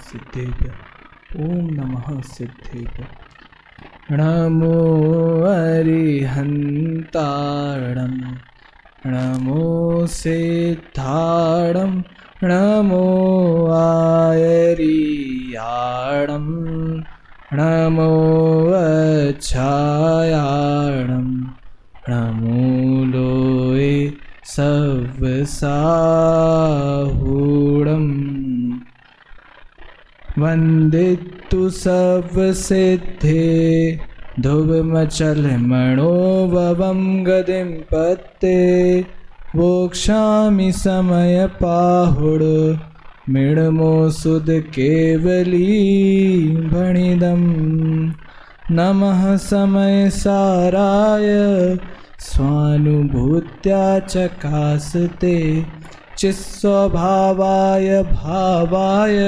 सिद्धेभ्यः। ओम नमः सिद्धेभ्यः। नमो अरिहन्ताणं नमो सिद्धाणं नमो आयरियाणं नमो अच्छायाणं नमो लोये सवसाहूणम् वन्दितु सर्वसिद्धे धुवमचलमणोभवं गतिं पत्ते वोक्षामि समयपाहुड मृण्मो सुध केवली भणिदं नमः समयसाराय स्वानुभूत्या चकासते चित्स्वभावाय भावाय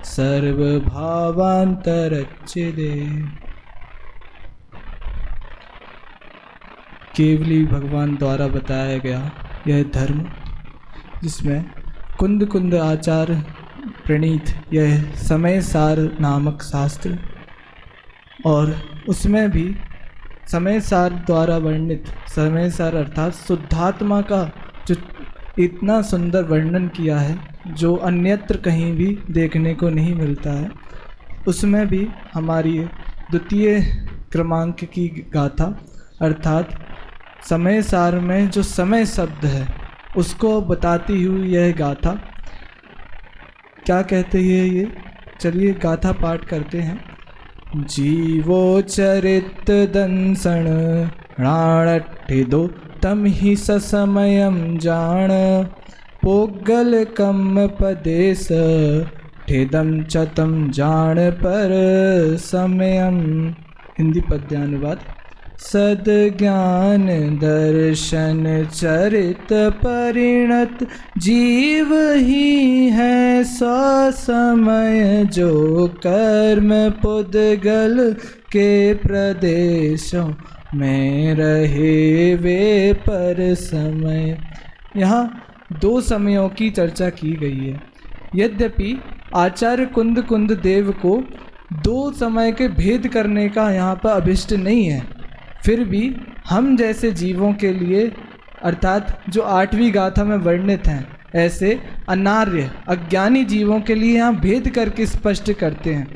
सर्वभावान्तरच्चिदे। केवली भगवान द्वारा बताया गया यह धर्म, जिसमें कुंद कुंद आचार प्रणीत यह समय सार नामक शास्त्र, और उसमें भी समय सार द्वारा वर्णित समय सार अर्थात शुद्धात्मा का जो इतना सुंदर वर्णन किया है, जो अन्यत्र कहीं भी देखने को नहीं मिलता है, उसमें भी हमारी द्वितीय क्रमांक की गाथा अर्थात समय सार में जो समय शब्द है उसको बताती हुई यह गाथा क्या कहते हैं ये, चलिए गाथा पाठ करते हैं। जीवो चरित दंसण णाणठिदो तम ही ससमयम जान पोगल कम पदेश ठेदम चतम जान पर समयम। हिंदी पद्यानुवाद। सद ज्ञान दर्शन चरित परिणत जीव ही है समय जो कर्म पुद्गल के प्रदेशों में रहे वे पर समय। यहाँ दो समयों की चर्चा की गई है। यद्यपि आचार्य कुंद कुंद देव को दो समय के भेद करने का यहाँ पर अभिष्ट नहीं है, फिर भी हम जैसे जीवों के लिए अर्थात जो 8वीं गाथा में वर्णित हैं, ऐसे अनार्य अज्ञानी जीवों के लिए यहाँ भेद करके स्पष्ट करते हैं।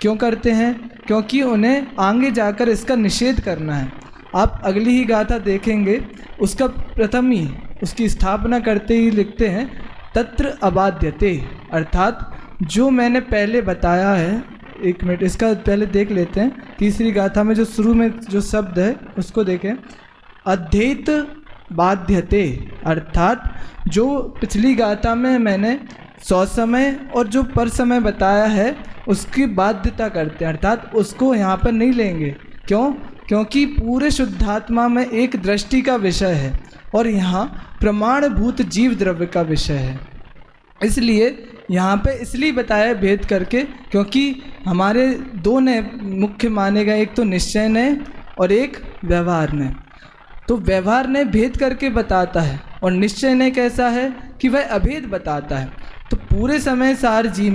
क्यों करते हैं? क्योंकि उन्हें आगे जाकर इसका निषेध करना है। आप अगली ही गाथा देखेंगे, उसका प्रथम ही उसकी स्थापना करते ही लिखते हैं तत्र अबाध्यते, अर्थात जो मैंने पहले बताया है। एक मिनट इसका पहले देख लेते हैं। तीसरी गाथा में जो शुरू में जो शब्द है उसको देखें। अध्येत बाध्यते, अर्थात जो पिछली गाथा में मैंने स्वसमय और जो पर समय बताया है उसकी बाध्यता करते हैं, अर्थात उसको यहाँ पर नहीं लेंगे। क्यों? क्योंकि पूरे शुद्धात्मा में एक दृष्टि का विषय है और यहाँ प्रमाणभूत जीव द्रव्य का विषय है। इसलिए यहाँ पे इसलिए बताया भेद करके, क्योंकि हमारे दो ने मुख्य माने गए, एक तो निश्चय ने और एक व्यवहार ने। तो व्यवहार ने भेद करके बताता है और निश्चय ने कैसा है कि वह अभेद बताता है। तो पूरे समय सार जी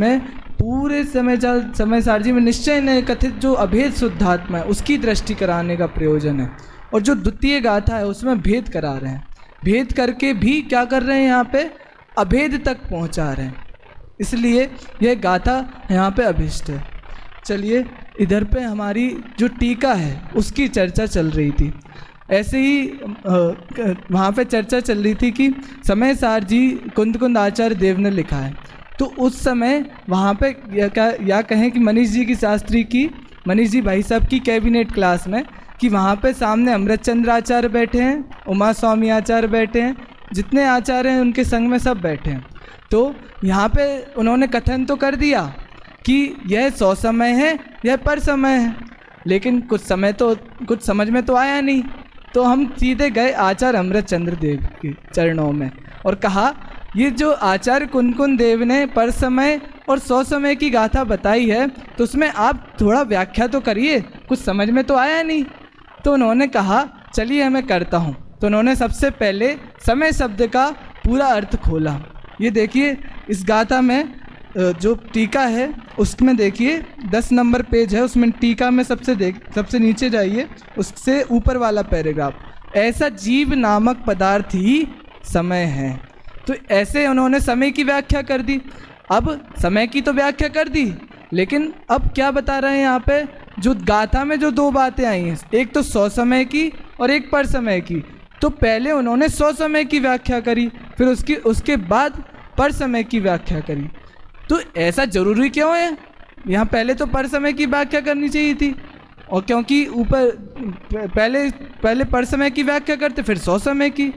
में निश्चय ने कथित जो अभेद शुद्धात्मा है उसकी दृष्टि कराने का प्रयोजन है, और जो द्वितीय गाथा है उसमें भेद करा रहे हैं। भेद करके भी क्या कर रहे हैं, यहाँ पे अभेद तक पहुँचा रहे हैं। इसलिए यह गाथा यहाँ पे अभिष्ट है। चलिए इधर पे हमारी जो टीका है उसकी चर्चा चल रही थी। ऐसे ही वहाँ पे चर्चा चल रही थी कि समय सार जी कुंद कुंद आचार्य देव ने लिखा है। तो उस समय वहाँ पे या कहें कि मनीष जी भाई साहब की कैबिनेट क्लास में, कि वहाँ पे सामने अमृतचंद्र आचार्य बैठे हैं, उमा स्वामी आचार्य बैठे हैं, जितने आचार्य हैं उनके संग में सब बैठे हैं। तो यहाँ पे उन्होंने कथन तो कर दिया कि यह सौ समय है, यह पर समय है, लेकिन कुछ समझ में तो आया नहीं। तो हम सीधे गए आचार्य अमृतचंद्र देव के चरणों में और कहा, ये जो आचार्य कुंद कुंद देव ने पर समय और 100 समय की गाथा बताई है, तो उसमें आप थोड़ा व्याख्या तो करिए, कुछ समझ में तो आया नहीं। तो उन्होंने कहा चलिए मैं करता हूँ। तो उन्होंने सबसे पहले समय शब्द का पूरा अर्थ खोला। ये देखिए इस गाथा में जो टीका है उसमें देखिए 10 नंबर पेज है, उसमें टीका में सबसे नीचे जाइए, उससे ऊपर वाला पैराग्राफ, ऐसा जीव नामक पदार्थ ही समय है। तो ऐसे उन्होंने समय की व्याख्या कर दी। अब समय की तो व्याख्या कर दी, लेकिन अब क्या बता रहे हैं यहाँ पे, जो गाथा में जो दो बातें आई हैं, एक तो 100 समय की और एक पर समय की। तो पहले उन्होंने 100 समय की व्याख्या करी, फिर उसके बाद पर समय की व्याख्या करी। तो ऐसा जरूरी क्यों है, यहाँ पहले तो पर समय की व्याख्या करनी चाहिए थी, और क्योंकि ऊपर पहले पर समय की व्याख्या करते फिर 100 समय की,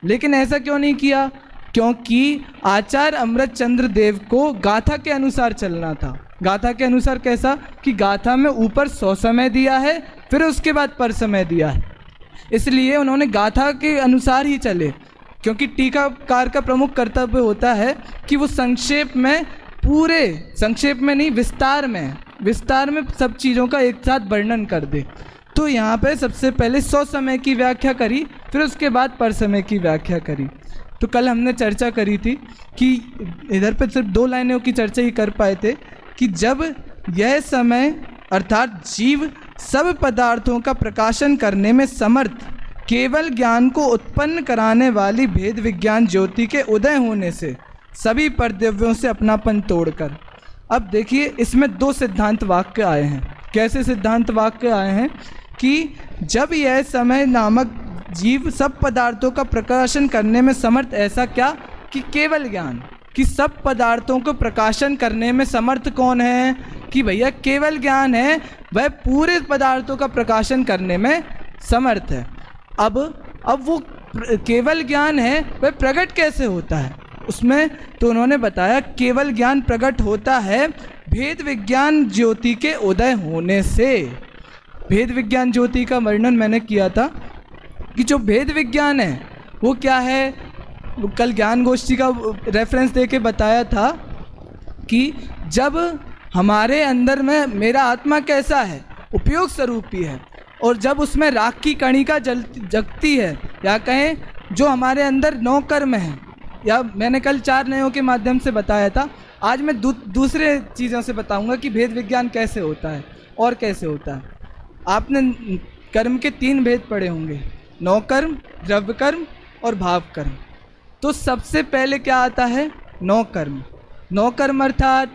लेकिन ऐसा क्यों नहीं किया, क्योंकि आचार्य अमृतचंद्र देव को गाथा के अनुसार चलना था। गाथा के अनुसार कैसा, कि गाथा में ऊपर 100 समय दिया है, फिर उसके बाद पर समय दिया है, इसलिए उन्होंने गाथा के अनुसार ही चले। क्योंकि टीकाकार का प्रमुख कर्तव्य होता है कि वो संक्षेप में, पूरे संक्षेप में नहीं, विस्तार में सब चीज़ों का एक साथ वर्णन कर दे। तो यहाँ पे सबसे पहले 100 समय की व्याख्या करी, फिर उसके बाद पर समय की व्याख्या करी। तो कल हमने चर्चा करी थी कि इधर पे सिर्फ 2 लाइनों की चर्चा ही कर पाए थे, कि जब यह समय अर्थात जीव सब पदार्थों का प्रकाशन करने में समर्थ, केवल ज्ञान को उत्पन्न कराने वाली भेद विज्ञान ज्योति के उदय होने से सभी परद्रव्यों से अपनापन तोड़कर। अब देखिए इसमें 2 सिद्धांत वाक्य आए हैं। कैसे सिद्धांत वाक्य आए हैं, कि जब यह समय नामक जीव सब पदार्थों का प्रकाशन करने में समर्थ, ऐसा क्या, कि केवल ज्ञान, कि सब पदार्थों को प्रकाशन करने में समर्थ कौन है, कि भैया केवल ज्ञान है, वह पूरे पदार्थों का प्रकाशन करने में समर्थ है। अब वो केवल ज्ञान है, वह प्रकट कैसे होता है, उसमें तो उन्होंने बताया केवल ज्ञान प्रकट होता है भेद विज्ञान ज्योति के उदय होने से। भेद विज्ञान ज्योति का वर्णन मैंने किया था कि जो भेद विज्ञान है वो क्या है, वो कल ज्ञान गोष्ठी का रेफरेंस देके बताया था कि जब हमारे अंदर में मेरा आत्मा कैसा है, उपयोग स्वरूपी है, और जब उसमें राख की कणिका जगती है, या कहें जो हमारे अंदर 9 कर्म हैं, या मैंने कल 4 नयों के माध्यम से बताया था, आज मैं दूसरे चीज़ों से बताऊंगा कि भेद विज्ञान कैसे होता है और कैसे होता है। आपने कर्म के 3 भेद पढ़े होंगे, 9 कर्म, द्रव्य कर्म और भाव कर्म। तो सबसे पहले क्या आता है, 9 कर्म। 9 कर्म अर्थात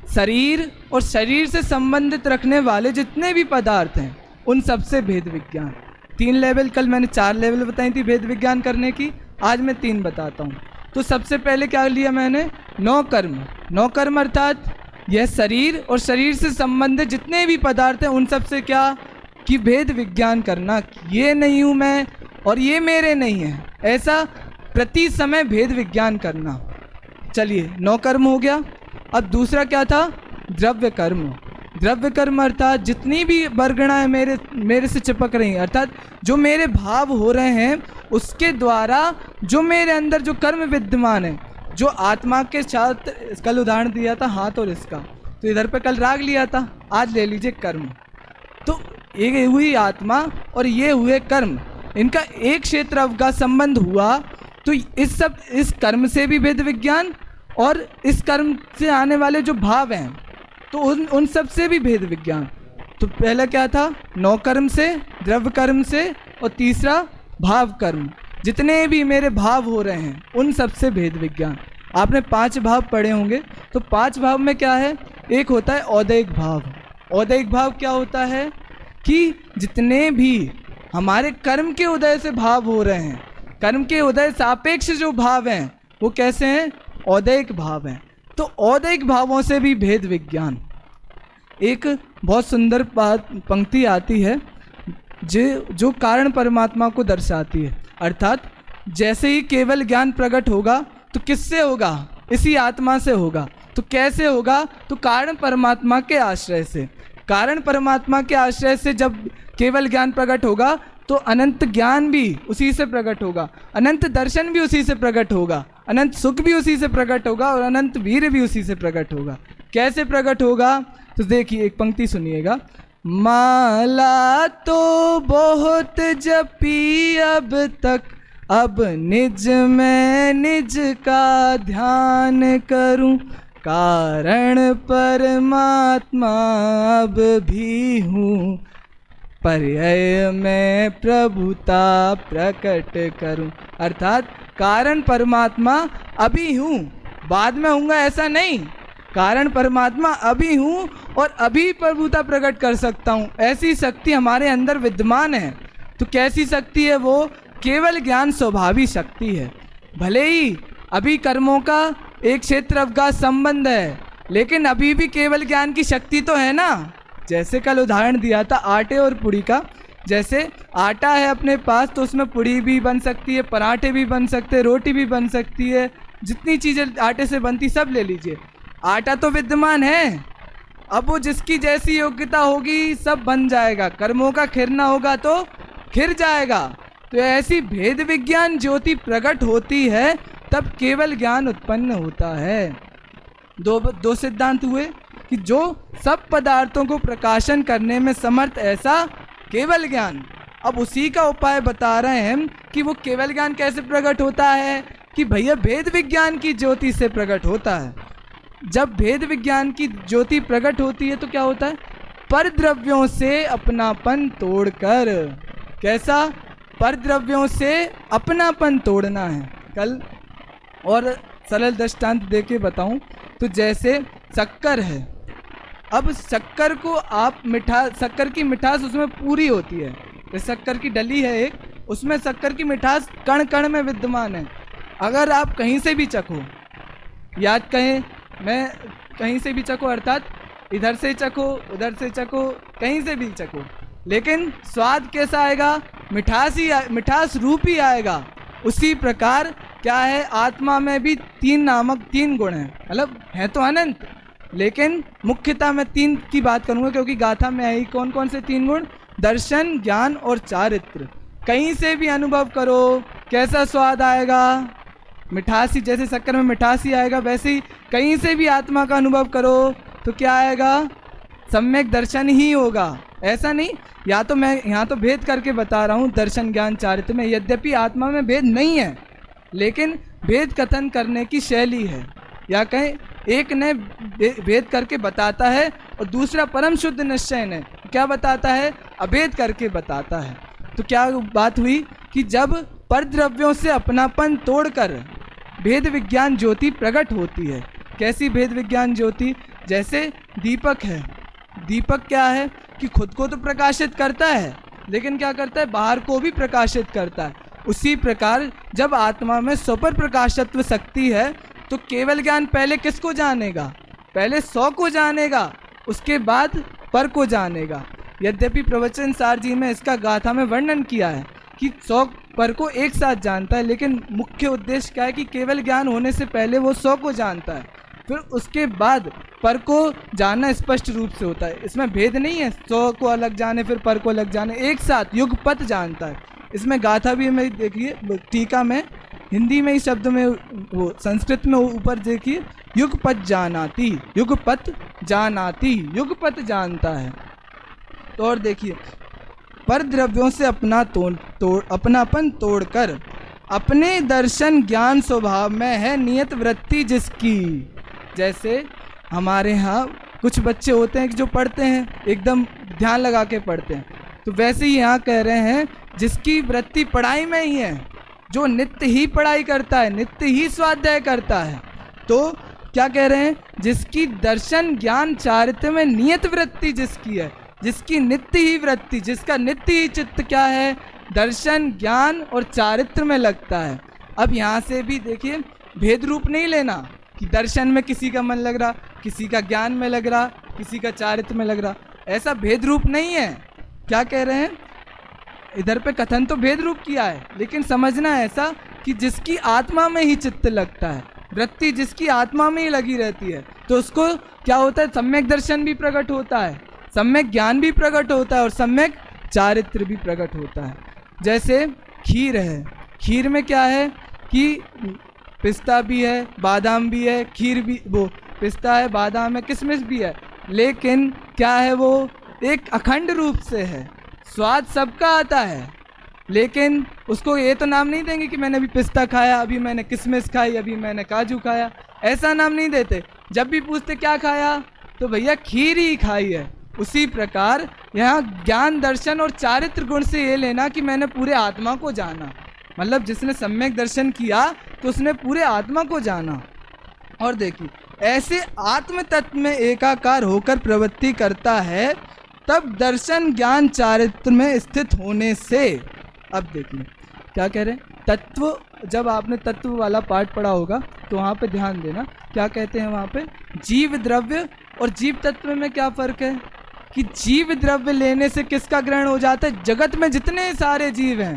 शरीर और शरीर से संबंधित रखने वाले जितने भी पदार्थ हैं, उन सबसे भेद विज्ञान। 3 लेवल, कल मैंने 4 लेवल बताई थी भेद विज्ञान करने की, आज मैं 3 बताता हूँ। तो सबसे पहले क्या लिया मैंने, 9 कर्म। 9 कर्म अर्थात यह शरीर और शरीर से संबंधित जितने भी पदार्थ हैं, उन सबसे क्या, कि भेद विज्ञान करना, ये नहीं हूँ मैं और ये मेरे नहीं है, ऐसा प्रति समय भेद विज्ञान करना। चलिए 9 कर्म हो गया। अब दूसरा क्या था, द्रव्य कर्म। द्रव्य कर्म अर्थात जितनी भी वर्गणाएं मेरे से चिपक रही हैं, अर्थात जो मेरे भाव हो रहे हैं, उसके द्वारा जो मेरे अंदर जो कर्म विद्यमान है, जो आत्मा के साथ, कल उदाहरण दिया था हाथ और इसका, तो इधर पे कल राग लिया था, आज ले लीजिए कर्म। तो ये हुई आत्मा और ये हुए कर्म, इनका एक क्षेत्र का संबंध हुआ, तो इस कर्म से भी भेद विज्ञान, और इस कर्म से आने वाले जो भाव हैं, तो उन सब से भी भेद विज्ञान। तो पहला क्या था, 9 कर्म से, द्रव्य कर्म से, और तीसरा भाव कर्म, जितने भी मेरे भाव हो रहे हैं उन सब से भेद विज्ञान। आपने 5 भाव पढ़े होंगे, तो 5 भाव में क्या है, एक होता है औदैहिक भाव। औदैहिक भाव क्या होता है, कि जितने भी हमारे कर्म के उदय से भाव हो रहे हैं, कर्म के उदय सापेक्ष जो भाव हैं, वो कैसे हैं, औदैहिक भाव हैं। तो औदैहिक भावों से भी भेद विज्ञान। एक बहुत सुंदर पंक्ति आती है जो कारण परमात्मा को दर्शाती है, अर्थात जैसे ही केवल ज्ञान प्रकट होगा तो किससे होगा, इसी आत्मा से होगा। तो कैसे होगा, तो कारण परमात्मा के आश्रय से। कारण परमात्मा के आश्रय से जब केवल ज्ञान प्रकट होगा, तो अनंत ज्ञान भी उसी से प्रकट होगा, अनंत दर्शन भी उसी से प्रकट होगा, अनंत सुख भी उसी से प्रकट होगा, और अनंत वीर भी उसी से प्रकट होगा। कैसे प्रकट होगा, तो देखिए एक पंक्ति सुनिएगा, माला तो बहुत जपी अब तक, अब निज में निज का ध्यान करूं, कारण परमात्मा अब भी हूँ, पर्याय में प्रभुता प्रकट करूं। अर्थात कारण परमात्मा अभी हूँ, बाद में हूँगा ऐसा नहीं। कारण परमात्मा अभी हूँ और अभी प्रभुता प्रकट कर सकता हूँ, ऐसी शक्ति हमारे अंदर विद्यमान है। तो कैसी शक्ति है वो? केवल ज्ञान स्वभावी शक्ति है। भले ही अभी कर्मों का एक क्षेत्र अवकाश संबंध है, लेकिन अभी भी केवल ज्ञान की शक्ति तो है ना। जैसे कल उदाहरण दिया था आटे और पुड़ी का, जैसे आटा है अपने पास तो उसमें पुड़ी भी बन सकती है, पराठे भी बन सकते हैं, रोटी भी बन सकती है, जितनी चीज़ें आटे से बनती सब ले लीजिए। आटा तो विद्यमान है, अब वो जिसकी जैसी योग्यता होगी सब बन जाएगा। कर्मों का खिरना होगा तो खिर जाएगा। तो ऐसी भेद विज्ञान ज्योति प्रकट होती है तब केवल ज्ञान उत्पन्न होता है। दो सिद्धांत हुए कि जो सब पदार्थों को प्रकाशन करने में समर्थ ऐसा केवल ज्ञान। अब उसी का उपाय बता रहे हैं कि वो केवल ज्ञान कैसे प्रकट होता है, कि भैया भेद विज्ञान की ज्योति से प्रकट होता है। जब भेद विज्ञान की ज्योति प्रकट होती है तो क्या होता है? पर द्रव्यों से अपनापन तोड़कर। कैसा? पर द्रव्यों से अपनापन तोड़ना है। कल और सरल दृष्टांत दे के बताऊँ तो जैसे शक्कर है, अब शक्कर को आप शक्कर की मिठास उसमें पूरी होती है। तो शक्कर की डली है एक, उसमें शक्कर की मिठास कण कण में विद्यमान है। अगर आप कहीं से भी चखो, याद कहें मैं कहीं से भी चखो, अर्थात इधर से चखो उधर से चखो, कहीं से भी चखो, लेकिन स्वाद कैसा आएगा? मिठास रूप ही आएगा। उसी प्रकार क्या है, आत्मा में भी तीन गुण हैं, मतलब है तो अनंत, लेकिन मुख्यतः मैं तीन की बात करूंगा क्योंकि गाथा में है। कौन कौन से तीन गुण? दर्शन, ज्ञान और चारित्र। कहीं से भी अनुभव करो कैसा स्वाद आएगा? मिठास ही, जैसे शक्कर में मिठास ही आएगा, वैसे ही कहीं से भी आत्मा का अनुभव करो तो क्या आएगा? सम्यक दर्शन ही होगा। ऐसा नहीं, या तो मैं यहाँ तो भेद करके बता रहा हूँ दर्शन, ज्ञान, चारित्र में। यद्यपि आत्मा में भेद नहीं है, लेकिन भेद कथन करने की शैली है, या कहें एक ने भेद करके बताता है और दूसरा परम शुद्ध निश्चय ने क्या बताता है? अभेद करके बताता है। तो क्या बात हुई कि जब पर द्रव्यों से अपनापन तोड़कर भेद विज्ञान ज्योति प्रकट होती है। कैसी भेद विज्ञान ज्योति? जैसे दीपक है, दीपक क्या है कि खुद को तो प्रकाशित करता है, लेकिन क्या करता है? बाहर को भी प्रकाशित करता है। उसी प्रकार जब आत्मा में स्वपर प्रकाशत्व शक्ति है तो केवल ज्ञान पहले किसको जानेगा? पहले 100 को जानेगा, उसके बाद पर को जानेगा। यद्यपि प्रवचन सार जी में इसका गाथा में वर्णन किया है कि 100 पर को एक साथ जानता है, लेकिन मुख्य उद्देश्य क्या है कि केवल ज्ञान होने से पहले वो 100 को जानता है, फिर उसके बाद पर को जानना स्पष्ट रूप से होता है। इसमें भेद नहीं है 100 को अलग जाने फिर पर को अलग जाने, एक साथ युगपत जानता है। इसमें गाथा भी में देखिए, टीका में हिंदी में ही शब्द में, वो संस्कृत में ऊपर देखिए, युगपत जानाति, युगपत जानाति, युगपत जानता है। तो और देखिए, पर द्रव्यों से अपनापन तोड़कर अपने दर्शन ज्ञान स्वभाव में है नियत वृत्ति जिसकी। जैसे हमारे यहाँ कुछ बच्चे होते हैं कि जो पढ़ते हैं एकदम ध्यान लगा के पढ़ते हैं, तो वैसे ही यहाँ कह रहे हैं जिसकी वृत्ति पढ़ाई में ही है, जो नित्य ही पढ़ाई करता है, नित्य ही स्वाध्याय करता है। तो क्या कह रहे हैं? जिसकी दर्शन ज्ञान चारित्र में नियत वृत्ति जिसकी है, जिसकी नित्य ही वृत्ति, जिसका नित्य ही चित्त क्या है? दर्शन, ज्ञान और चारित्र में लगता है। अब यहाँ से भी देखिए, भेद रूप नहीं लेना कि दर्शन में किसी का मन लग रहा, किसी का ज्ञान में लग रहा, किसी का चारित्र में लग रहा, ऐसा भेद रूप नहीं है। क्या कह रहे हैं? इधर पे कथन तो भेद रूप किया है, लेकिन समझना ऐसा कि जिसकी आत्मा में ही चित्त लगता है, वृत्ति जिसकी आत्मा में ही लगी रहती है, तो उसको क्या होता है? सम्यक दर्शन भी प्रकट होता है, सम्यक ज्ञान भी प्रकट होता है और सम्यक चारित्र भी प्रकट होता है। जैसे खीर है, खीर में क्या है कि पिस्ता भी है, बादाम भी है, खीर भी, वो पिस्ता है, बादाम है, किशमिश भी है, लेकिन क्या है? वो एक अखंड रूप से है। स्वाद सबका आता है, लेकिन उसको ये तो नाम नहीं देंगे कि मैंने अभी पिस्ता खाया, अभी मैंने किशमिश खाई, अभी मैंने काजू खाया, ऐसा नाम नहीं देते। जब भी पूछते क्या खाया, तो भैया खीर ही खाई है। उसी प्रकार यहाँ ज्ञान दर्शन और चारित्र गुण से ये लेना कि मैंने पूरे आत्मा को जाना, मतलब जिसने सम्यक दर्शन किया तो उसने पूरे आत्मा को जाना। और देखिए ऐसे आत्म तत्व में एकाकार होकर प्रवृत्ति करता है, तब दर्शन ज्ञान चारित्र में स्थित होने से। अब देखिए क्या कह रहे हैं, तत्व, जब आपने तत्व वाला पार्ट पढ़ा होगा तो वहाँ पे ध्यान देना, क्या कहते हैं वहाँ पे, जीव द्रव्य और जीव तत्व में क्या फ़र्क है कि जीव द्रव्य लेने से किसका ग्रहण हो जाता है, जगत में जितने सारे जीव हैं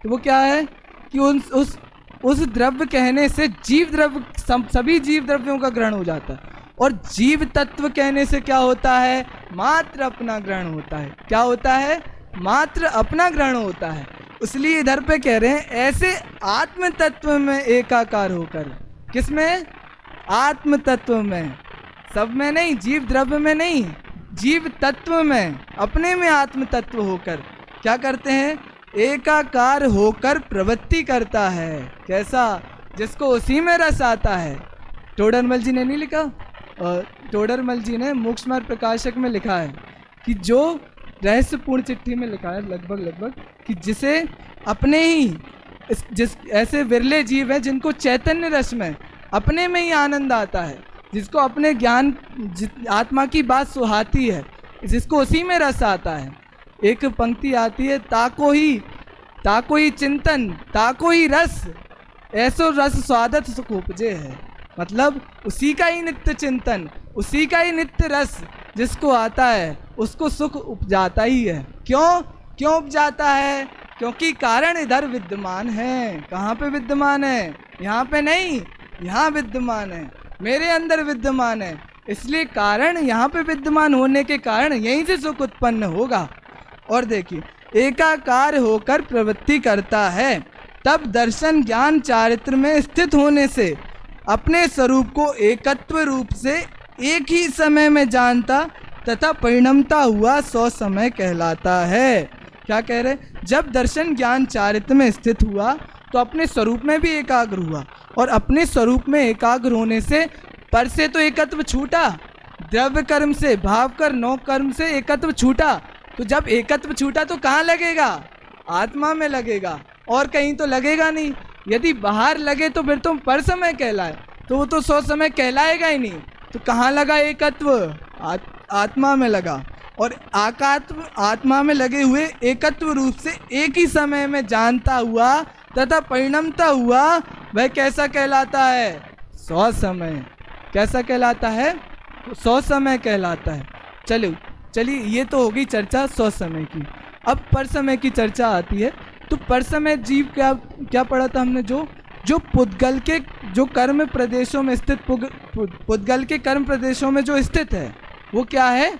तो वो क्या है कि उस द्रव्य कहने से जीव द्रव्य, सभी जीव द्रव्यों का ग्रहण हो जाता है। और जीव तत्व कहने से क्या होता है, मात्र अपना ग्रहण होता है। क्या होता है, मात्र अपना ग्रहण होता है। इसलिए इधर पे कह रहे हैं ऐसे आत्म तत्व में एकाकार होकर, किसमें, आत्म तत्व में, सब में नहीं, जीव द्रव्य में नहीं, जीव तत्व में, अपने में आत्म तत्व होकर क्या करते हैं, एकाकार होकर प्रवृत्ति करता है। कैसा, जिसको उसी में रस आता है। टोडरमल जी ने नहीं लिखा, टोडरमल जी ने मोक्ष मार्ग प्रकाशक में लिखा है कि जो रहस्यपूर्ण चिट्ठी में लिखा है लगभग कि जिसे अपने ही जिस ऐसे विरले जीव हैं जिनको चैतन्य रस में अपने में ही आनंद आता है, जिसको अपने ज्ञान आत्मा की बात सुहाती है, जिसको उसी में रस आता है। एक पंक्ति आती है, ताको ही चिंतन ताको ही रस, ऐसो रस स्वादत सुख उपजे है। मतलब उसी का ही नित्य चिंतन, उसी का ही नित्य रस जिसको आता है उसको सुख उपजाता ही है। क्यों उपजाता है, क्योंकि कारण इधर विद्यमान है। कहाँ पे विद्यमान है, यहाँ पे नहीं, यहाँ विद्यमान है, मेरे अंदर विद्यमान है। इसलिए कारण यहाँ पे विद्यमान होने के कारण यहीं से सुख उत्पन्न होगा। और देखिए एकाकार होकर प्रवृत्ति करता है, तब दर्शन ज्ञान चारित्र में स्थित होने से अपने स्वरूप को एकत्व रूप से एक ही समय में जानता तथा परिणमता हुआ सौ समय कहलाता है। क्या कह रहे, जब दर्शन ज्ञान चारित्र में स्थित हुआ तो अपने स्वरूप में भी एकाग्र हुआ, और अपने स्वरूप में एकाग्र होने से पर से तो एकत्व छूटा, द्रव्य कर्म से, भाव कर, नौ कर्म से एकत्व छूटा। तो जब एकत्व छूटा तो कहाँ लगेगा, आत्मा में लगेगा, और कहीं तो लगेगा नहीं। यदि बाहर लगे तो फिर तुम पर समय कहलाए, तो वो तो 100 समय कहलाएगा ही नहीं। तो कहाँ लगा एकत्व, आत्मा में लगा। और आत्मा में लगे हुए एकत्व रूप से एक ही समय में जानता हुआ तथा परिणमता हुआ, वह कैसा कहलाता है, 100 समय। कैसा कहलाता है, 100 समय कहलाता है। चलिए ये तो हो गई चर्चा 100 समय की। अब पर समय की चर्चा आती है। तो पर समय जीव क्या पढ़ा था हमने, जो पुद्गल के जो कर्म प्रदेशों में स्थित, पुद्गल के कर्म प्रदेशों में जो स्थित है वो क्या है,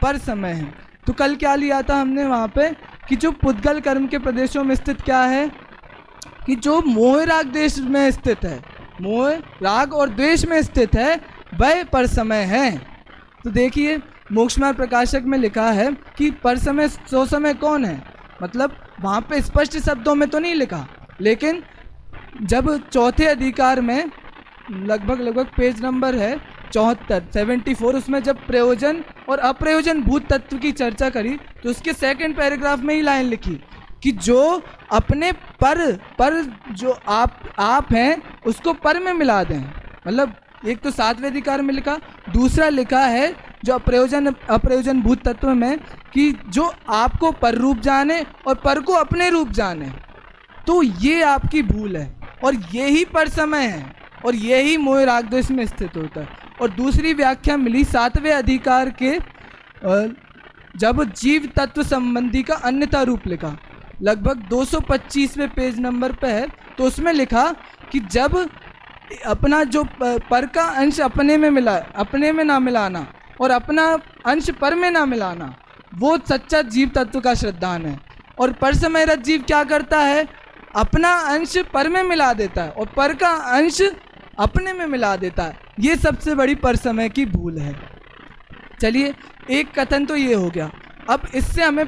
पर समय है। तो कल क्या लिया था हमने वहाँ पे कि जो पुद्गल कर्म के प्रदेशों में स्थित क्या है, कि जो मोह राग देश में स्थित है, मोह राग और द्वेष में स्थित है, वह पर समय है। तो देखिए मोक्ष मार्ग प्रकाशक में लिखा है कि पर समय 100 समय कौन है, मतलब वहाँ पे स्पष्ट शब्दों में तो नहीं लिखा, लेकिन जब चौथे अधिकार में लगभग पेज नंबर है 74, उसमें जब प्रयोजन और अप्रयोजन भूत तत्व की चर्चा करी तो उसके सेकंड पैराग्राफ में ही लाइन लिखी कि जो अपने पर जो आप हैं उसको पर में मिला दें। मतलब एक तो 7वें अधिकार में लिखा, दूसरा लिखा है जो अप्रयोजन भूत तत्व में कि जो आपको पर रूप जाने और पर को अपने रूप जाने। तो ये आपकी भूल है, और यही पर समय है, और यही मोह राग द्वेष में स्थित होता है। और दूसरी व्याख्या मिली 7वें अधिकार के, जब जीव तत्व संबंधी का अन्यथा रूप लिखा, लगभग 225वें पेज नंबर पे है। तो उसमें लिखा कि जब अपना जो पर का अंश अपने में ना मिलाना और अपना अंश पर में ना मिलाना, वो सच्चा जीव तत्व का श्रद्धान है। और पर समय रत जीव क्या करता है, अपना अंश पर में मिला देता है और पर का अंश अपने में मिला देता है। ये सबसे बड़ी पर समय की भूल है। चलिए एक कथन तो ये हो गया। अब इससे हमें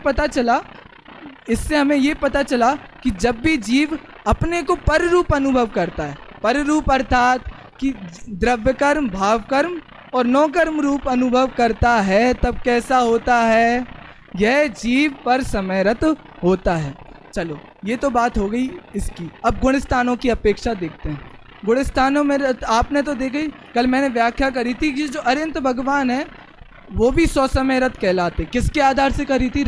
ये पता चला कि जब भी जीव अपने को पर रूप अनुभव करता है, पर रूप अर्थात कि द्रव्य कर्म, भाव कर्म और नौ कर्म रूप अनुभव करता है, तब कैसा होता है? यह जीव पर समयरत होता है। चलो ये तो बात हो गई इसकी। अब गुण स्थानों की अपेक्षा देखते हैं। गुण स्थानों में आपने तो देखी, कल मैंने व्याख्या करी थी कि जो अरिहंत भगवान है वो भी स्वसमयरत कहलाते। किसके आधार से करी थी?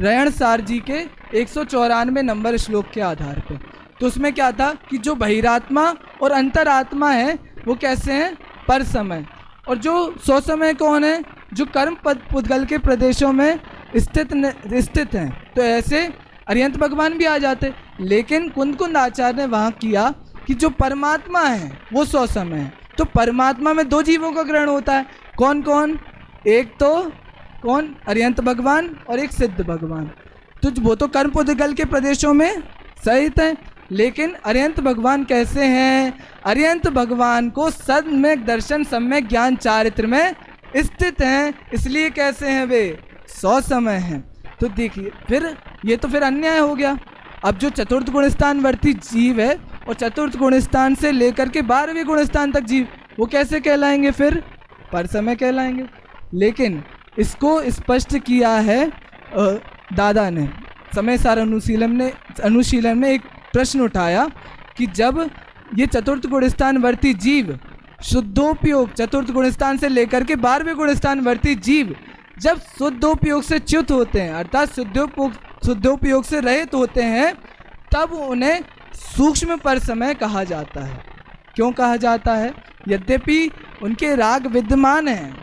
रयण सार जी के 194 नंबर श्लोक के आधार पर। तो उसमें क्या था कि जो बहिरात्मा और अंतरात्मा है वो कैसे हैं? पर समय। और जो स्वसमय कौन है? जो कर्म पद पुद्गल के प्रदेशों में स्थित हैं। तो ऐसे अरिहंत भगवान भी आ जाते। लेकिन कुंद आचार्य ने वहाँ किया कि जो परमात्मा है वो स्वसमय है। तो परमात्मा में दो जीवों का ग्रहण होता है। कौन कौन? एक तो कौन? अरिहंत भगवान और एक सिद्ध भगवान। तो वो तो कर्म पुद्गल के प्रदेशों में सहित हैं। लेकिन अरिहंत भगवान कैसे हैं? अरिहंत भगवान को सम्यक दर्शन, सम्यक ज्ञान, चारित्र में स्थित हैं। इसलिए कैसे हैं? वे स्वसमय हैं। तो देखिए फिर ये तो फिर अन्याय हो गया। अब जो चतुर्थ गुण स्थान वर्ती जीव है और चतुर्थ गुण स्थान से लेकर के 12वें गुण स्थान तक जीव, वो कैसे कहलाएंगे? फिर पर समय कहलाएंगे। लेकिन इसको स्पष्ट किया है दादा ने। समय सार अनुशीलन में एक प्रश्न उठाया कि जब ये चतुर्थ गुण स्थान वर्ती जीव शुद्धोपयोग, चतुर्थ गुण स्थान से लेकर के 12वें गुण स्थान वर्ती जीव जब शुद्धोपयोग से च्युत होते हैं, अर्थात शुद्धोपयोग से रहित होते हैं, तब उन्हें सूक्ष्म पर समय कहा जाता है। क्यों कहा जाता है? यद्यपि उनके राग विद्यमान हैं,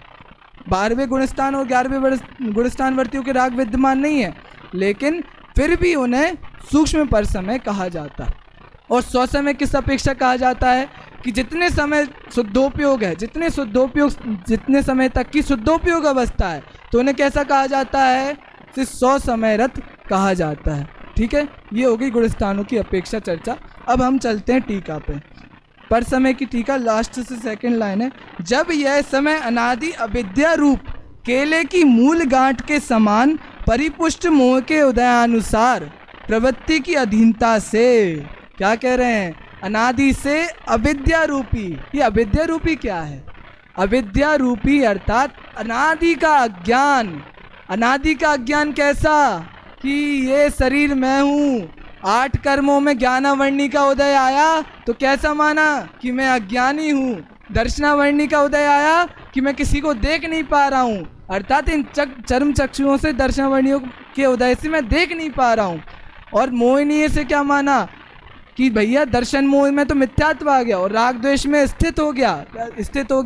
12वें गुणस्थान और 11वें गुणस्थान वर्तियों के राग विद्यमान नहीं है, लेकिन फिर भी उन्हें सूक्ष्म पर समय कहा जाता है। और स्वसमय किस अपेक्षा कहा जाता है? कि जितने समय शुद्धोपयोग है, जितने समय तक की शुद्धोपयोग अवस्था है, तो उन्हें कैसा कहा जाता है? कि स्वसमयरत कहा जाता है। ठीक है, ये हो गई गुणस्थानों की अपेक्षा चर्चा। अब हम चलते हैं टीका पे। पर समय की टीका लास्ट से सेकंड लाइन है। जब यह समय अनादि अविद्या रूप केले की मूल गांठ के समान परिपुष्ट मोह के उदयानुसार प्रवृत्ति की अधीनता से, क्या कह रहे हैं? अनादि से अविद्या रूपी। ये अविद्या रूपी क्या है? अविद्या रूपी अर्थात अनादि का अज्ञान। अनादि का अज्ञान कैसा? कि ये शरीर मैं हूँ। 8 कर्मों में ज्ञानावर्णी का उदय आया तो कैसा माना? कि मैं अज्ञानी हूँ। दर्शनावर्णी का उदय आया कि मैं किसी को देख नहीं पा रहा हूँ, अर्थात इन चर्म चक्षुओं से दर्शनावर्णियों के उदय से मैं देख नहीं पा रहा हूँ। और मोहिनीय से क्या माना? कि भैया दर्शन मोह में तो मिथ्यात्व आ गया और राग द्वेष में स्थित हो गया,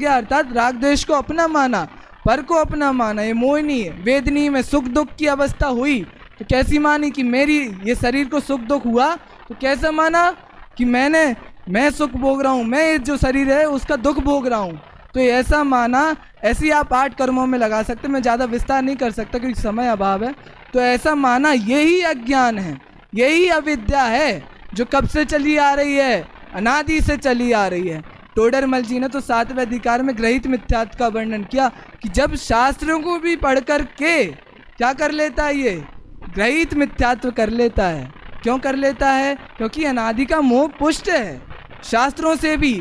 अर्थात राग द्वेष को अपना माना, पर को अपना माना। ये मोहिनी है। वेदनी में सुख दुख की अवस्था हुई तो कैसी मानी? कि मेरी ये शरीर को सुख दुख हुआ तो कैसा माना? कि मैं सुख भोग रहा हूँ, मैं जो शरीर है उसका दुख भोग रहा हूँ। तो ऐसा माना। ऐसे ही आप 8 कर्मों में लगा सकते, मैं ज़्यादा विस्तार नहीं कर सकता क्योंकि समय अभाव है। तो ऐसा माना, यही अज्ञान है, यही अविद्या है जो कब से चली आ रही है? अनादि से चली आ रही है। टोडरमल जी ने तो 7वें अधिकार में ग्रहित मिथ्यात्व का वर्णन किया कि जब शास्त्रों को भी पढ़ कर के क्या कर लेता है? ये ग्रहित मिथ्यात्व कर लेता है। क्यों कर लेता है? क्योंकि अनादि का मोह पुष्ट है शास्त्रों से भी।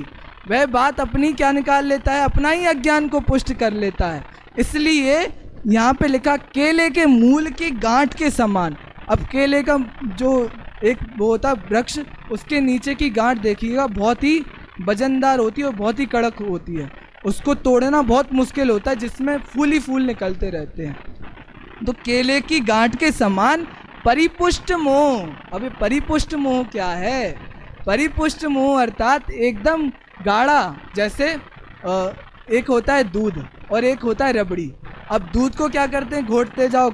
वह बात अपनी क्या निकाल लेता है? अपना ही अज्ञान को पुष्ट कर लेता है। इसलिए यहाँ पे लिखा केले के मूल की गांठ के समान। अब केले का जो एक वो होता वृक्ष, उसके नीचे की गांठ देखिएगा बहुत ही वजनदार होती है और बहुत ही कड़क होती है। उसको तोड़ना बहुत मुश्किल होता है, जिसमें फूल ही फूल निकलते रहते हैं। तो केले की गांठ के समान परिपुष्ट मोह। अभी परिपुष्ट मोह क्या है? परिपुष्ट मोह अर्थात एकदम गाढ़ा। जैसे एक होता है दूध और एक होता है रबड़ी। अब दूध को क्या करते हैं? घोटते जाओ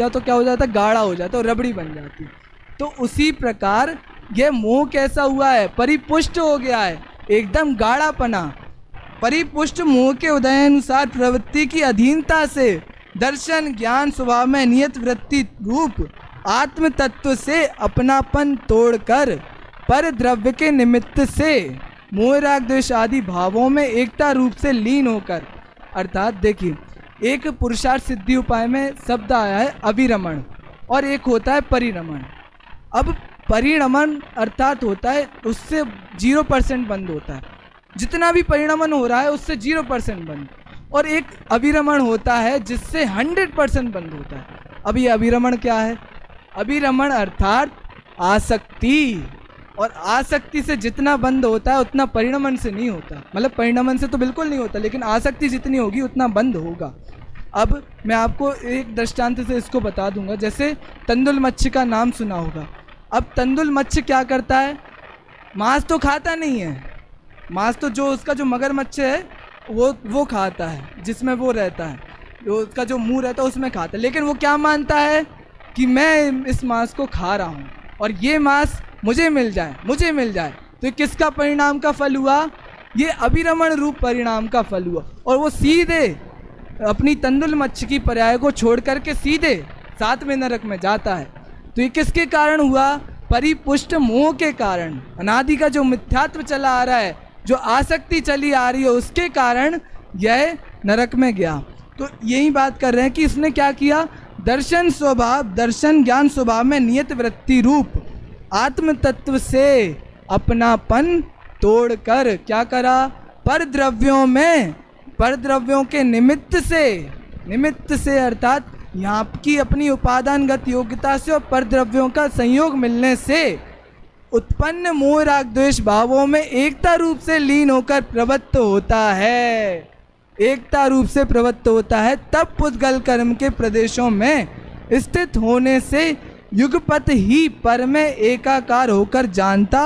तो क्या हो जाता है? गाढ़ा हो जाता है और रबड़ी बन जाती है। तो उसी प्रकार ये मोह कैसा हुआ है? परिपुष्ट हो गया है, एकदम गाढ़ापना। परिपुष्ट मोह के उदयानुसार प्रवृत्ति की अधीनता से दर्शन ज्ञान स्वभाव में नियत वृत्ति रूप आत्म तत्व से अपनापन तोड़कर पर द्रव्य के निमित्त से मोह राग द्वेष आदि भावों में एकता रूप से लीन होकर, अर्थात देखिए एक पुरुषार्थ सिद्धि उपाय में शब्द आया है अभिरमण और एक होता है परिरमण। अब परिरमण अर्थात होता है उससे 0% बंद होता है, जितना भी परिणमन हो रहा है उससे 0% बंद, और एक अभिरमण होता है जिससे 100% बंद होता है। अब ये अभिरमण क्या है? अभिरमण अर्थात आसक्ति, और आसक्ति से जितना बंद होता है उतना परिणमन से नहीं होता। मतलब परिणमन से तो बिल्कुल नहीं होता, लेकिन आसक्ति जितनी होगी उतना बंद होगा। अब मैं आपको एक दृष्टांत से इसको बता दूंगा। जैसे तंदुल मत्स्य का नाम सुना होगा। अब तंदुल मत्स्य क्या करता है? मांस तो खाता नहीं है, मांस तो जो उसका जो मगरमच्छ है वो खाता है, जिसमें वो रहता है, जो उसका जो मुंह रहता है उसमें खाता है। लेकिन वो क्या मानता है कि मैं इस मांस को खा रहा हूँ और ये मांस मुझे मिल जाए, मुझे मिल जाए। तो किसका परिणाम का फल हुआ? ये अभिरमण रूप परिणाम का फल हुआ। और वो सीधे अपनी तंदुल मत्स्य की पर्याय को छोड़ करके सीधे 7वें नरक में जाता है। तो ये किसके कारण हुआ? परिपुष्ट मोह के कारण। अनादि का जो मिथ्यात्व चला आ रहा है, जो आसक्ति चली आ रही है, उसके कारण यह नरक में गया। तो यही बात कर रहे हैं कि इसने क्या किया? दर्शन स्वभाव, दर्शन ज्ञान स्वभाव में नियत वृत्ति रूप आत्म तत्व से अपनापन तोड़कर क्या करा? पर द्रव्यों में, पर द्रव्यों के निमित्त से अर्थात यहाँ की अपनी उपादानगत योग्यता से और पर द्रव्यों का संयोग मिलने से उत्पन्न मोह राग द्वेष भावों में एकता रूप से लीन होकर प्रवृत्त होता है, एकता रूप से प्रवृत्त होता है। तब पुद्गल कर्म के प्रदेशों में स्थित होने से युगपत ही पर में एकाकार होकर जानता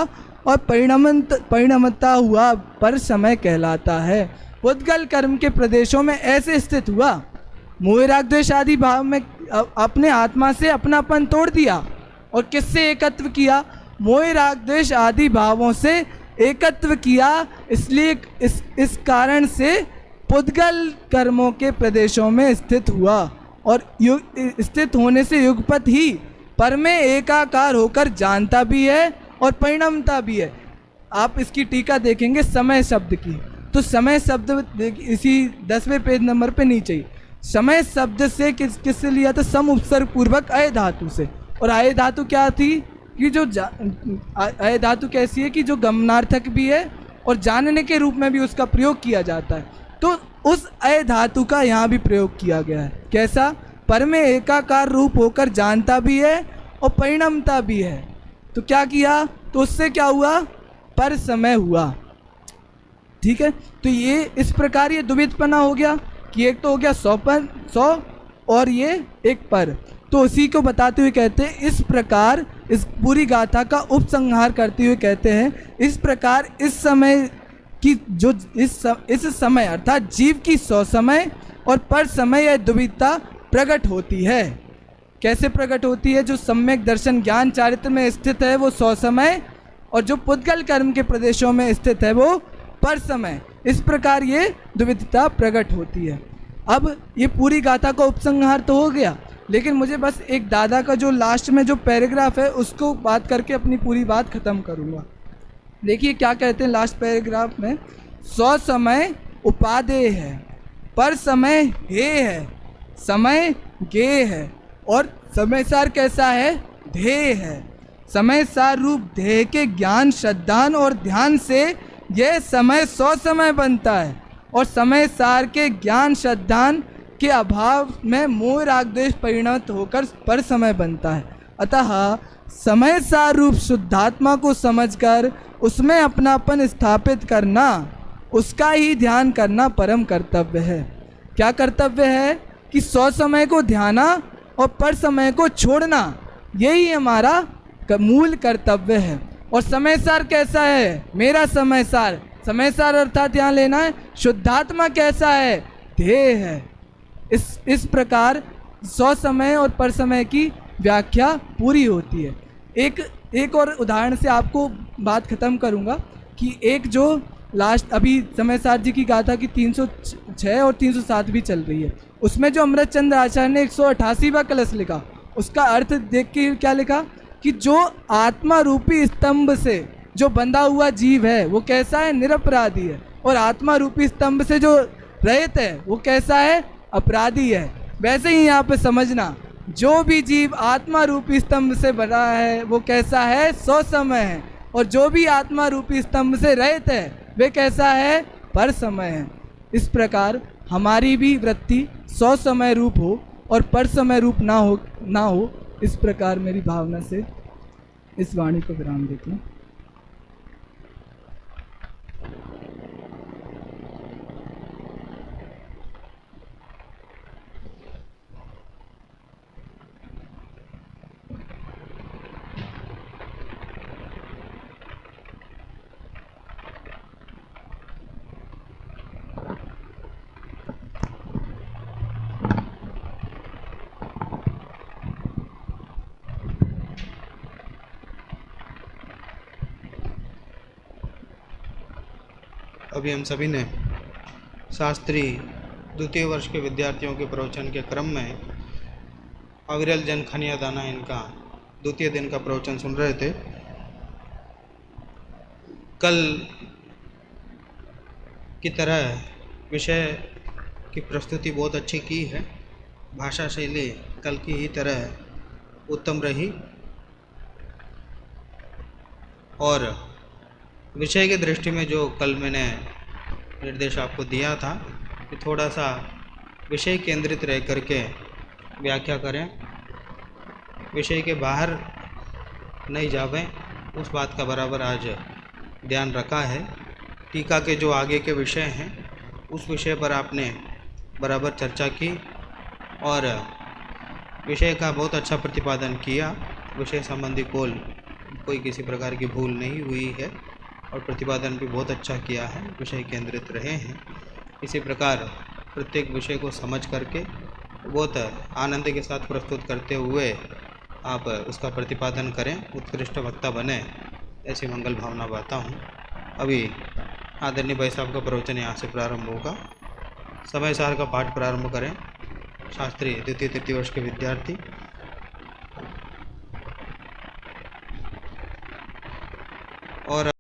और परिणमता हुआ पर समय कहलाता है। पुद्गल कर्म के प्रदेशों में ऐसे स्थित हुआ, मोह राग द्वेष आदि भाव में अपने आत्मा से अपनापन तोड़ दिया और किससे एकत्व किया? मोह राग द्वेष आदि भावों से एकत्व किया। इसलिए इस कारण से पुद्गल कर्मों के प्रदेशों में स्थित हुआ और स्थित होने से युगपत ही पर में एकाकार होकर जानता भी है और परिणमता भी है। आप इसकी टीका देखेंगे समय शब्द की, तो समय शब्द इसी 10वें पेज नंबर पे नीचे ही समय शब्द से किससे लिया था? सम उपसर्ग पूर्वक अय धातु से। और अय धातु क्या थी? कि जो अय धातु कैसी है कि जो गमनार्थक भी है और जानने के रूप में भी उसका प्रयोग किया जाता है। तो उस अय धातु का यहाँ भी प्रयोग किया गया है। कैसा? पर में एकाकार रूप होकर जानता भी है और परिणमता भी है। तो क्या किया? तो उससे क्या हुआ? पर समय हुआ। ठीक है, तो ये इस प्रकार ये द्विविधपना हो गया कि एक तो हो गया 100 और ये एक पर। तो उसी को बताते हुए कहते हैं, इस प्रकार इस पूरी गाथा का उपसंहार करते हुए कहते हैं, इस प्रकार इस समय की जो इस समय अर्थात जीव की 100 समय और पर समय यह द्विविधता प्रकट होती है। कैसे प्रकट होती है? जो सम्यक दर्शन ज्ञान चारित्र में स्थित है वो 100 समय, और जो पुद्गल कर्म के प्रदेशों में स्थित है वो पर समय। इस प्रकार ये द्विविधता प्रकट होती है। अब ये पूरी गाथा का उपसंहार तो हो गया, लेकिन मुझे बस एक दादा का जो लास्ट में जो पैराग्राफ है उसको बात करके अपनी पूरी बात खत्म करूँगा। देखिए क्या कहते हैं लास्ट पैराग्राफ में, 100 समय उपादेय है, पर समय हे है, समय गे है, और समय सार कैसा है? ध्येय है। समय सार रूप ध्येय के ज्ञान श्रद्धान और ध्यान से यह समय 100 समय बनता है, और समय सार के ज्ञान श्रद्धान के अभाव में मोह राग द्वेष परिणत होकर पर समय बनता है। अतः समय सार रूप शुद्धात्मा को समझकर उसमें अपनापन स्थापित करना, उसका ही ध्यान करना परम कर्तव्य है। क्या कर्तव्य है? कि 100 समय को ध्याना और पर समय को छोड़ना, यही हमारा मूल कर्तव्य है। और समय सार कैसा है? मेरा समय सार, समय सार अर्थात यहाँ लेना है शुद्धात्मा कैसा है? ध्येय है। इस प्रकार 100 समय और पर समय की व्याख्या पूरी होती है। एक और उदाहरण से आपको बात खत्म करूँगा कि एक जो लास्ट अभी समय सार जी की गाथा की 306 और 307 भी चल रही है, उसमें जो अमृत चंद्र आचार्य ने 188वां कलश लिखा, उसका अर्थ देख के क्या लिखा कि जो आत्मा रूपी स्तंभ से जो बंधा हुआ जीव है वो कैसा है? निरपराधी है। और आत्मा रूपी स्तंभ से जो रहित है वो कैसा है? अपराधी है। वैसे ही यहाँ पे समझना, जो भी जीव आत्मा रूपी स्तंभ से बना है वो कैसा है? 100 समय है, और जो भी आत्मा रूपी स्तंभ से रहित है वे कैसा है? पर समय है। इस प्रकार हमारी भी वृत्ति सौ समय रूप हो और पर समय रूप ना हो, इस प्रकार मेरी भावना से इस वाणी को विराम देती हूँ। अभी हम सभी ने शास्त्री द्वितीय वर्ष के विद्यार्थियों के प्रवचन के क्रम में अविरल जन खनिया दाना इनका द्वितीय दिन का प्रवचन सुन रहे थे। कल की तरह विषय की प्रस्तुति बहुत अच्छी की है। भाषा शैली कल की ही तरह उत्तम रही और विषय की दृष्टि में जो कल मैंने निर्देश आपको दिया था कि थोड़ा सा विषय केंद्रित रह करके व्याख्या करें, विषय के बाहर नहीं जावें, उस बात का बराबर आज ध्यान रखा है। टीका के जो आगे के विषय हैं उस विषय पर आपने बराबर चर्चा की और विषय का बहुत अच्छा प्रतिपादन किया। विषय संबंधी कोई किसी प्रकार की भूल नहीं हुई है और प्रतिपादन भी बहुत अच्छा किया है, विषय केंद्रित रहे हैं। इसी प्रकार प्रत्येक विषय को समझ करके बहुत आनंद के साथ प्रस्तुत करते हुए आप उसका प्रतिपादन करें, उत्कृष्ट वक्ता बने, ऐसी मंगल भावना बाता हूँ। अभी आदरणीय भाई साहब का प्रवचन यहाँ से प्रारंभ होगा। समय सार का पाठ प्रारंभ करें। शास्त्री द्वितीय तृतीय वर्ष के विद्यार्थी। और